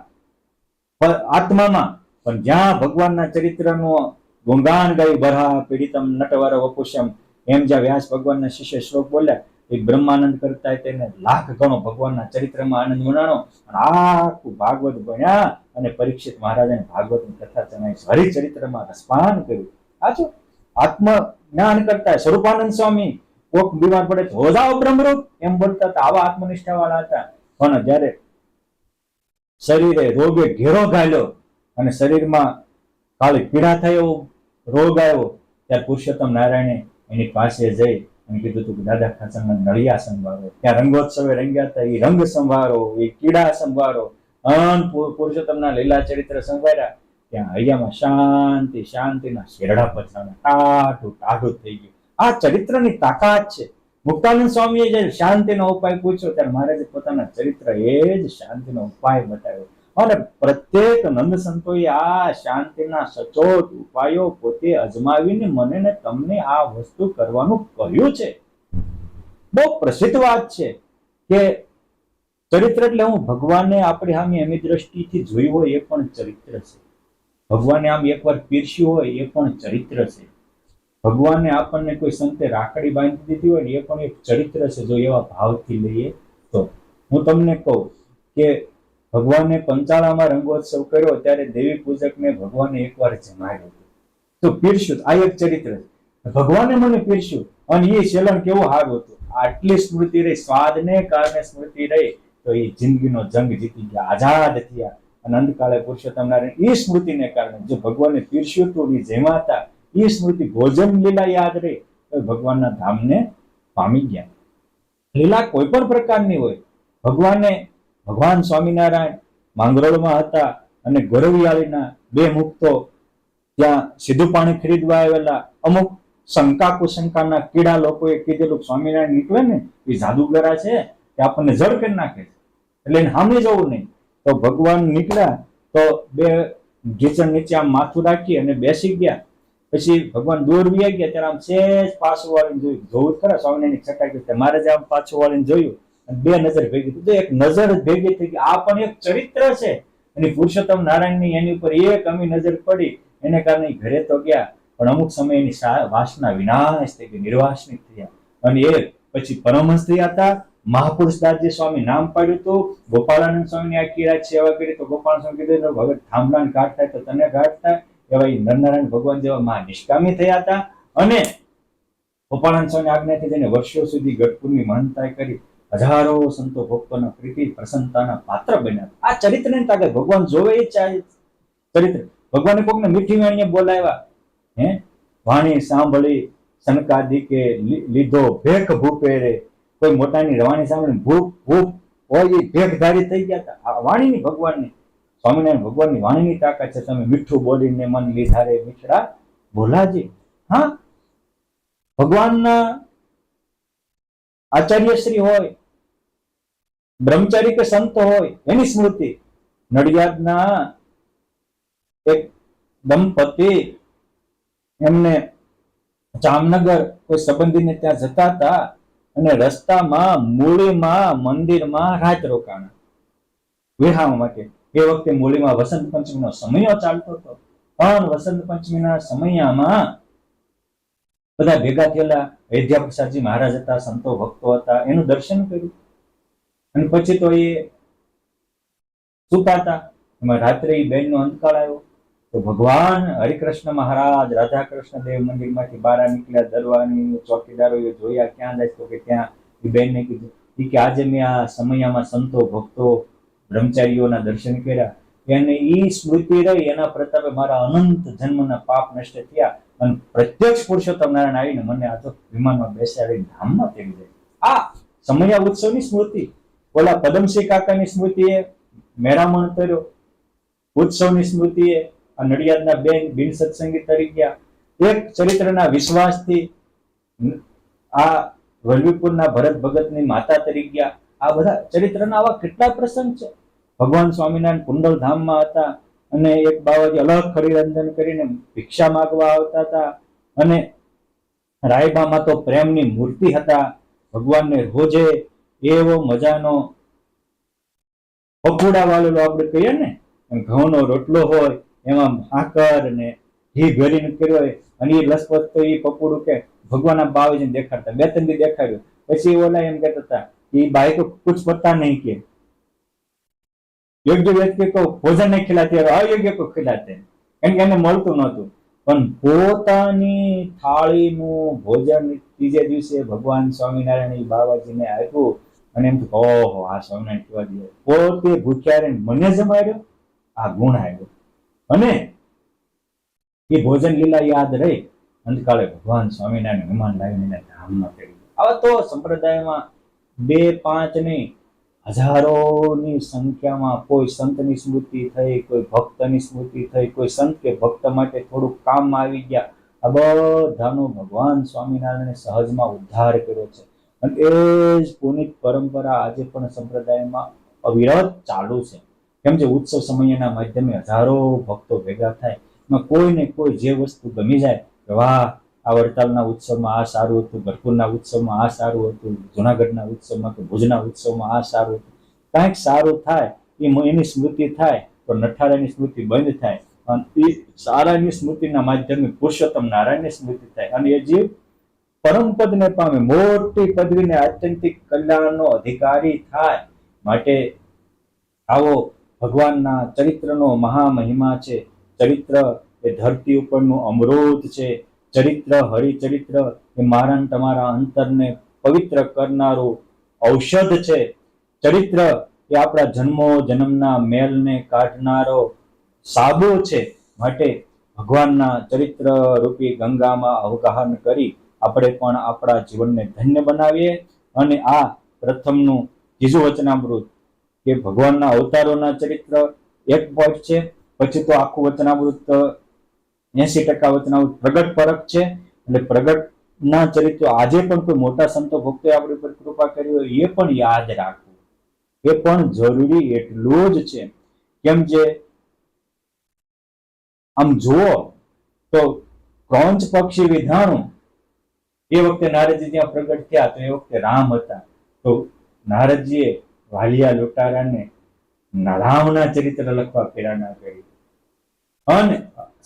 આત્મામાં, પણ જ્યાં ભગવાનના ચરિત્રનું ગુણગાન ગાઈ બરહા પીડિતમ નટવર વપુષ્યમ, એમ જ્યાં વ્યાસ ભગવાનના શિષ્ય શ્લોક બોલ્યા એ બ્રહ્માનંદ કરતા તેને લાખ ગણો ભગવાનના ચરિત્રમાં આનંદ ઉણાણો. આખું ભાગવત ભણ્યા અને પરીક્ષિત મહારાજાને ભાગવતની કથા જણાવી, હરિચરિત્રમાં રસપાન કર્યું. સાચું આત્મ જ્ઞાન કરતા સ્વરૂપાનંદ સ્વામી કોક બીમાર પડે તો હો જાઓ બ્રહ્મરૂપ એમ બોલતા હતા. આવા આત્મનિષ્ઠા વાળા હતા. પણ જયારે શરીરે રોગે ઘેરો ઘાલ્યો અને શરીરમાં કાળી પીડા થઈ, એવો રોગ આવ્યો, ત્યારે પુરુષોત્તમ નારાયણે એની પાસે જઈ અને કીધું હતું કે દાદા ખાચરના નળિયા સંભાળો. ત્યાં રંગોત્સવે રંગ્યા હતા, એ રંગ સંભાળો, એ કીડા સંભાળો, પુરુષોત્તમના લીલા ચરિત્ર સંભાળ્યા. ત્યાં હૈયામાં શાંતિ, શાંતિના શેરડા પથરાણા, ટાઢું ટાઢું થઈ ગયું. આ ચરિત્રની તાકાત છે. મુક્તાનંદ સ્વામીએ જે શાંતિનો ઉપાય પૂછ્યો ત્યારે મહારાજે પોતાના ચરિત્ર એ જ શાંતિનો ઉપાય બતાવ્યો. અને પ્રત્યેક નંદ સંતોએ આ શાંતિના સચોટ ઉપાયો પોતે અજમાવીને મને ને તમને આ વસ્તુ કરવાનું કહ્યું છે. બહુ પ્રસિદ્ધ વાત છે કે ચરિત્ર એટલે હું ભગવાનને આપણી સામે એમની દ્રષ્ટિથી જોયું હોય એ પણ ચરિત્ર છે. ભગવાને આમ એકવાર પીરસ્યું હોય એ પણ ચરિત્ર છે. ભગવાનને આપણને કોઈ સંતે રાખડી બાંધી દીધી હોય ને એ પણ એક ચરિત્ર છે, જો એવા ભાવથી લઈએ તો. હું તમને કહું કે ભગવાને પંચાળામાં રંગોત્સવ કર્યો ત્યારે દેવી પૂજકને ભગવાને એકવાર જમાડ્યો તો પીરસ્યું. આ એક ચરિત્ર છે. ભગવાને મને પીરસ્યું અને એ સેલણ કેવું સારું હતું. આટલી સ્મૃતિ રહી, સ્વાદને કારણે સ્મૃતિ રહી તો એ જિંદગીનો જંગ જીતી ગયા, આઝાદ થયા. અને અંતકાળે પુરુષોત્તમ નારાયણ એ સ્મૃતિને કારણે જો ભગવાને પીરસ્યું હતું, એ જેમાં હતા એ સ્મૃતિ ભોજન લીલા યાદ રહી તો ભગવાનના ધામને પામી ગયા. લીલા કોઈ પણ પ્રકારની હોય, ભગવાન સ્વામિનારાયણ માંગરોળમાં હતા અને ગોરવિયાળીના બે મુક્તો ત્યાં સીધું પાણી ખરીદવા આવેલા અમુક શંકા કુશંકાના કીડા લોકોએ કીધેલું સ્વામિનારાયણ નીકળે ને એ જાદુગરા છે કે આપણને જડ કરી નાખે છે, એટલે એને સામે જવું નહીં. તો ભગવાન નીકળ્યા તો બે ઢીચણ નીચે આમ માથું રાખી અને બેસી ગયા. પછી ભગવાન દૂર વ્યા ગયા ત્યારે આમ સેજ પાછું વાળીને જોયું ખરા સ્વામિનારાયણ છટાકી મારે જ આમ પાછું વાળીને જોયું અને બે નજર ભેગી થઈ. તો એક નજર ભેગી થઈ ગઈ. આ પણ એક ચરિત્ર છે. અને પુરુષોત્તમ નારાયણની એની ઉપર એક અમી નજર પડી, એને કારણે ઘરે તો ગયા પણ અમુક સમય એની વાસના વિનાશ થઈ ગઈ, નિર્વાસનિક થયા. અને એ પછી પરમહંસ થયા હતા. મહાપુરુષદાસજી સ્વામી નામ પાડ્યું હતું. ગોપાળાનંદ સ્વામીની આખી રાત સેવા કરી તો ગોપાલ સ્વામી કીધું હવે થાંભલાને ઘાટ થાય તો તને ઘાટ થાય. એવા નરનારાયણ ભગવાન જેવા મહા નિષ્કામી થયા હતા. અને ગોપાળાનંદ સ્વામી આજ્ઞાથી જઈને વર્ષો સુધી ગઢપુરની મહાનતા કરી હજારો સંતો ભક્તોના પ્રીતિ પ્રસન્નતાના પાત્ર બન્યા. આ ચરિત્રની તાકાત ભગવાન જોવે એ ચરિત્ર. ભગવાને કોકને મીઠી વાણીએ બોલાવ્યા, વાણી સાંભળી સનકાદિકે લીધો ભેખ ભૂપે રે. કોઈ મોટાની વાણી સાંભળીને ભૂપ ભૂપ હોય એ ભેખધારી થઈ ગયા હતા. આ વાણીની ભગવાનની સ્વામિનારાયણ ભગવાનની વાણીની તાકાત છે. તમે મીઠું બોલીને મન લીધા રે મીઠડા બોલાજી. હા, ભગવાનના આચાર્યશ્રી હોય, બ્રહ્મચારી કે સંત હોય, એની સ્મૃતિ. નડિયાદના એક દંપતી એમને જામનગર કોઈ સંબંધીને ત્યાં જતા હતા અને રસ્તામાં મૂળીમાં મંદિરમાં રાત રોકાણા વિહામા માટે. એ વખતે મૂળીમાં વસંત પંચમીનો સમય ચાલતો હતો. પણ વસંત પંચમીના સમયમાં બધા ભેગા થયેલા. અયોધ્યા પ્રસાદજી મહારાજ હતા, સંતો ભક્તો હતા, એનું દર્શન કર્યું. અને પછી તો એ સુતા હતા. એમાં રાત્રે એ બેનનો અંતકાળ આવ્યો. તો ભગવાન હરિકૃષ્ણ મહારાજ રાધા કૃષ્ણ દેવ મંદિરમાંથી બહાર નીકળ્યા. દરવાની ચોકીદારોએ જોયા, ક્યાં જાય તો કે ત્યાં. એ બેનને કીધું કે આજે મેં આ સમયમાં સંતો ભક્તો બ્રહ્મચારીઓના દર્શન કર્યા એને ઈ સ્મૃતિ રહી, એના પ્રતાપે મારા અનંત જન્મના પાપ નષ્ટ થયા અને પ્રત્યક્ષ પુરુષોત્તમ નારાયણ આવીને મને આ તો વિમાનમાં બેસાડી ધામમાં તેડી જાય. આ સમયા ઉત્સવની સ્મૃતિ. ઓલા પદમસિંહ કાકાની સ્મૃતિએ મેરામણ કર્યો, ઉત્સવની સ્મૃતિએ આ નડિયાદના બેન બિન સત્સંગી તરી ગયા, એક ચરિત્રના વિશ્વાસથી આ વલ્લભીપુરના ભરત ભગતની માતા તરી ગયા. આ બધા ચરિત્રના આવા કેટલા પ્રસંગ છે. ભગવાન સ્વામિનારાયણ કુંડલ ધામમાં હતા અને એક બાવાજી અલગ ખરીરંજન કરીને ભિક્ષા માંગવા આવતા હતા અને રાયબામાં તો પ્રેમની મૂર્તિ હતા. ભગવાનને રોજે એવો મજાનો પકોડા વાળેલો આપણે કહીએ ને, ઘઉંનો રોટલો હોય એમાં ભાકર ને ઘી ભરીને કર્યો હોય અને એ લસપત તો એ પકોડું કે ભગવાનના બાવાજીને દેખાડતા. બે ત્રણ દી દેખાડ્યું પછી ઓલા એમ કહેતા હતા એ બાઈ તો કુછ પતા નહીં કે યોગ્ય વ્યક્તિ को भोजन नहीं खिलाते और अयोग्य को खिलाते, કારણ કે એને મળતું નહોતું. પણ પોતાની થાળીનું ભોજન ત્રીજે દિવસે ભગવાન સ્વામિનારાયણ બાવાજીને આપ્યું અને એમ ઓહો આ સ્વામિનારાયણ કેવા દે, પોતે ભૂખ્યા રહીને મને જમાડ્યો, આ ગુણ આવ્યો. અને એ ભોજન લીલા યાદ રહી. અંતકાળે ભગવાન સ્વામિનારાયણ વિમાન લાવીને ધામમાં કરી. આવા તો સંપ્રદાયમાં 2 5 નહીં, હજારોની સંખ્યામાં કોઈ સંતની સ્મૃતિ થઈ, કોઈ ભક્તની સ્મૃતિ થઈ, કોઈ સંત કે ભક્ત માટે થોડુંક કામ આવી ગયા. આ બધાનો ભગવાન સ્વામિનારાયણે સહજમાં ઉદ્ધાર કર્યો છે અને એ જ પુનિત પરંપરા આજે પણ સંપ્રદાયમાં અવિરત ચાલુ છે. કેમ છે ઉત્સવ સમયના માધ્યમે હજારો ભક્તો ભેગા થાય, કોઈને કોઈ જે વસ્તુ ગમી જાય કે વાહ આ વડતાલના ઉત્સવમાં આ સારું હતું, ભરપૂરના ઉત્સવમાં આ સારું હતું, જુનાગઢના ઉત્સવમાં કે ભુજના ઉત્સવમાં આ સારું હતું, કાંઈક સારું થાય એની સ્મૃતિ થાય તો નઠારાની સ્મૃતિ બંધ થાય અને એ સારાની સ્મૃતિના માધ્યમે પુરુષોત્તમ નારાયણની સ્મૃતિ થાય અને એ જીવ પરમ પદને પામે, મોટી પદવીને આત્યંતિક કલ્યાણનો અધિકારી થાય. માટે આવો ભગવાનના ચરિત્રનો મહામહિમા છે. ચરિત્ર એ ધરતી ઉપરનું અમૃત છે. ચરિત્ર હરિચરિત્ર એ મારા તમારા અંતરને પવિત્ર કરનારું ઔષધ છે. ચરિત્ર એ આપણા જન્મો જન્મના મેલને કાઢનારો સાબુ છે. માટે ભગવાનના ચરિત્ર રૂપી ગંગામાં અવગાહન કરી આપણે પણ આપણા જીવનને ધન્ય બનાવીએ. અને આ પ્રથમનું ત્રીજું વચનામૃત કે ભગવાનના અવતારોના ચરિત્ર એક પોઈન્ટ છે. પછી તો આખું વચનામૃત 80% વચનામૃત પ્રગટ પરક છે. એટલે પ્રગટના ચરિત્રો આજે પણ કોઈ મોટા સંતો ભક્તોએ આપણી પર કૃપા કરી હોય એ પણ યાદ રાખવું, એ પણ જરૂરી એટલું જ છે. કેમ જે આમ જુઓ તો ક્રોંચ પક્ષી વિધાણું એ વખતે નારદજી ત્યાં પ્રગટ થયા તો એ વખતે રામ હતા. તો નારદજીએ વાલિયા લૂંટારાને રામના ચરિત્ર લખવા પ્રેરણા કરી અને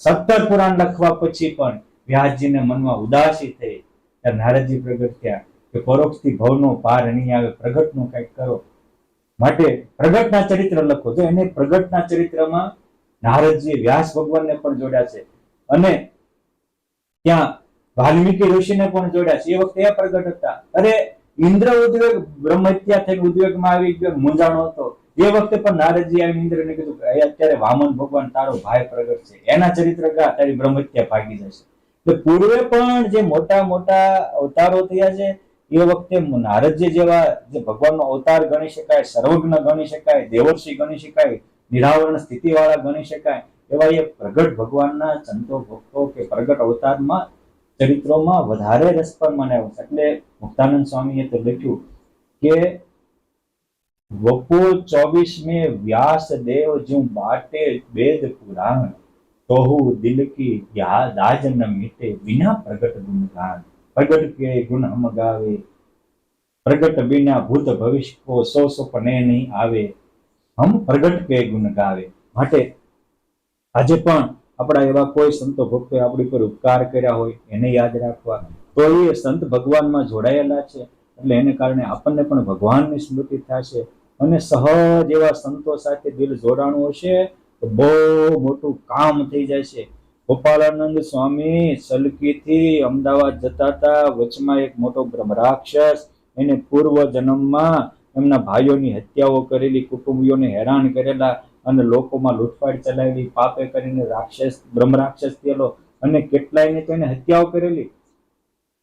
17 પુરાણ લખવા પછી પણ વ્યાસજીને મનમાં ઉદાસી થઈ ત્યારે નારદજી પ્રગટ થયા કે પરોક્ષથી ભવનો પાર નહીં આવે, પ્રગટનું કંઈક કરો. માટે પ્રગટના ચરિત્ર લખો. તો એને પ્રગટના ચરિત્રમાં નારદજી વ્યાસ ભગવાનને પણ જોડ્યા છે અને ત્યાં વાલ્મીકી ઋષિને પણ જોડ્યા છે. એ વખતે એ પ્રગટ હતા. અરે ઇન્દ્ર ઉદ્વેગ બ્રહ્મહત્યા થઈને ઉદ્વેગમાં આવી ગયો, મૂંઝાણો હતો. એ વખતે પણ નારદજી આવીને ઇન્દ્રને કીધું કે અત્યારે વામન ભગવાન તારો ભાઈ પ્રગટ છે, એના ચરિત્ર ગા, તારી બ્રહ્મહત્યા ભાગી જશે. તો પૂર્વે પણ જે મોટા મોટા અવતારો થયા છે એ વખતે નારદજી જેવા જે ભગવાનનો અવતાર ગણી શકાય, સર્વજ્ઞ ગણી શકાય, દેવર્ષિ ગણી શકાય, નિરાવરણ સ્થિતિ વાળા ગણી શકાય એવા એ પ્રગટ ભગવાનના સંતો ભક્તો કે પ્રગટ અવતારમાં ચરિત્રોમાં વધારે રસપણ મનાવ્યો છે. એટલે મુક્તાનંદ સ્વામીએ તો લખ્યું કે વપો 24 में व्यास देव ज्यों बाटे वेद पुराण, तोहु दिल की दाज न मिटे बिना प्रगट गुण गान. प्रगट के गुण हम गावे, प्रगट बिना भूत भविष्य को सौ सपने नहीं आवे, हम प्रगट के गुण गावे. માટે આજે પણ આપણા એવા કોઈ સંતો ભક્તોએ આપણી પર ઉપકાર કર્યા હોય એને યાદ રાખવા. તો એ સંત ભગવાનમાં જોડાયેલા છે એટલે એને કારણે આપણને પણ ભગવાનની સ્મૃતિ થશે અને સહજ એવા સંતો સાથે દિલ જોડાણું હશે તો બહુ મોટું કામ થઈ જાય છે. ગોપાળાનંદ સ્વામી સલકીથી અમદાવાદ જતા હતા. વચમાં એક મોટો બ્રહ્મરાક્ષસ એને પૂર્વ જન્મમાં એમના ભાઈઓની હત્યાઓ કરેલી, કુટુંબીઓને હેરાન કરેલા અને લોકોમાં લૂંટફાટ ચલાવેલી, પાપે કરીને બ્રહ્મ રાક્ષસ થયેલો અને કેટલાયને તેને હત્યાઓ કરેલી,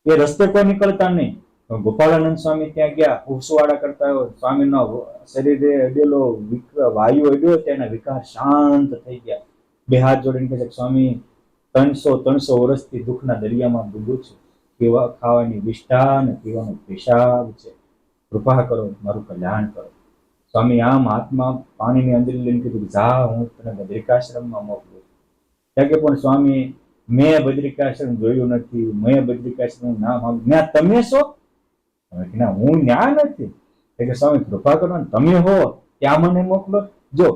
એ રસ્તે કોઈ નીકળતા નહીં. ગોપાળાનંદ સ્વામી ત્યાં ગયા, ઉપસવાડા કરતા હોય, સ્વામીનો શરીરે અડેલો વાયુ અડ્યો, તેના વિકાર શાંત થઈ ગયા. બે હાથ જોડીને કહે છે, સ્વામી 300 વર્ષથી દુઃખના દરિયામાં ડૂબું છું. પીવા ખાવાની વિષ્ઠા અને પીવાનો પેશાબ છે. કૃપા કરો, મારું કલ્યાણ કરો. સ્વામી આમ હાથમાં પાણીની અંજલિ લઈને કીધું, જા, હું તને બદ્રિકાશ્રમમાં મોકલું. ત્યાં કે પણ સ્વામી, મેં બદ્રિકાશ્રમ જોયું નથી, મેં બદ્રિકાશ્રમ નામ ત્યાં તમે છો? ના, હું ન્યા નથી. એટલે સ્વામી કૃપા કરો, તમે હો ત્યાં મને મોકલો. જો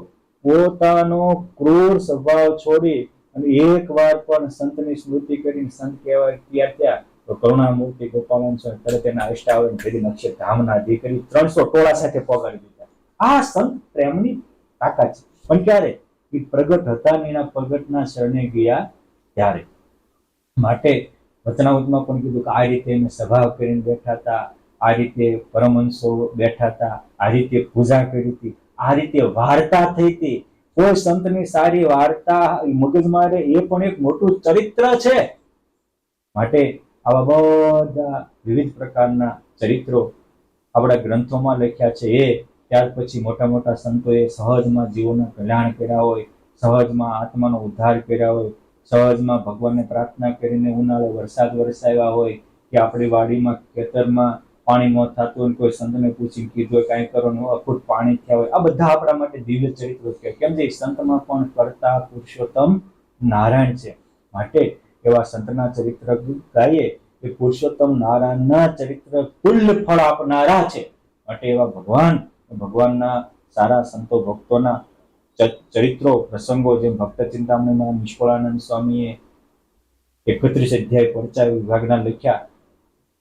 પોતાનો ક્રૂર સ્વભાવ છોડી અને એક વાર પણ સંતની સ્મૃતિ કરીને સંત કહેવાય ત્યાં તો કરુણામૂર્તિ ગોપાલન તરત એના અષ્ટાવન ભેદી અક્ષરધામના દીકરી 300 ટોળા સાથે પોગાડી દીધા. આ સંત પ્રેમની તાકાત છે. પણ ક્યારે? એ પ્રગટ હતા ને એના પ્રગટના શરણે ગયા ત્યારે. માટે વચનાવતમાં પણ કીધું કે આ રીતે એને સભા કરીને બેઠા હતા, આ રીતે પરમહંસો બેઠા હતા, આ રીતે પૂજા કરી હતી, આ રીતે વાર્તા થઈ હતી. કોઈ સંતની સારી વાર્તા મગજમાં રહે એ પણ એક મોટું ચરિત્ર છે. માટે આવા બધા વિવિધ પ્રકારના ચરિત્રો આપણા ગ્રંથોમાં લખ્યા છે. ત્યાર પછી મોટા મોટા સંતોએ સહજમાં જીવોના કલ્યાણ કર્યા હોય, સહજમાં આત્માનો ઉદ્ધાર કર્યા હોય, સહજમાં ભગવાનને પ્રાર્થના કરીને ઉનાળે વરસાદ વરસાવ્યા હોય, કે આપણી વાડીમાં ખેતરમાં પાણી ન થતું હોય, કોઈ સંતને પૂછી કીધું હોય કાંઈ કરો ને અખૂટ પાણી થયા હોય. આ બધા આપણા માટે દિવ્ય ચરિત્રો છે. કેમ કે સંતમાં પણ કરતા પુરુષોત્તમ નારાયણ છે. માટે એવા સંતના ચરિત્ર ગાઈએ એ પુરુષોત્તમ નારાયણના ચરિત્ર કુલ ફળ આપનારા છે. માટે એવા ભગવાનના સારા સંતો ભક્તોના ચરિત્રો પ્રસંગો, જેમ ભક્ત ચિંતામણીમાં નિષ્કળાનંદ સ્વામીએ 31 અધ્યાય પરચા વિભાગના લખ્યા,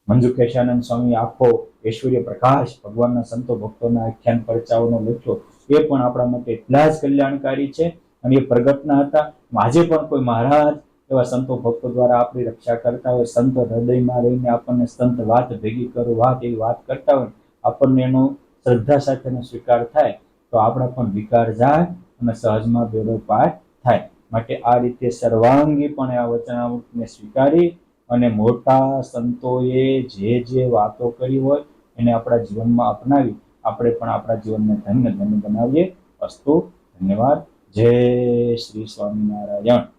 મંજુ કેશાનંદ સ્વામી આખો ઐશ્વર્ય પ્રકાશ ભગવાનના સંતો ભક્તોના આખ્યાન પરચાઓનો લખ્યો. એ પણ આપણા માટે એટલા જ કલ્યાણકારી છે અને એ પ્રગટના હતા. આજે પણ કોઈ મહારાજ એવા સંતો ભક્તો દ્વારા આપણી રક્ષા કરતા હોય, સંત હૃદયમાં રહીને આપણને સંત વાત ભેગી કરો, વાત એવી વાત કરતા હોય, આપણને એનો શ્રદ્ધા સાથેનો સ્વીકાર થાય તો આપણા પણ વિકાર જાય અને સહજમાં બેડો પાર થાય. માટે આ રીતે સર્વાંગી પણ આ વચનામૃતને સ્વીકારી અને મોટા સંતોએ જે વાતો કરી હોય એને આપણા જીવનમાં અપનાવી આપણે પણ આપણા જીવનને ધન્ય બનાવીએ. અસ્તુ. ધન્યવાદ. જય શ્રી સ્વામિનારાયણ.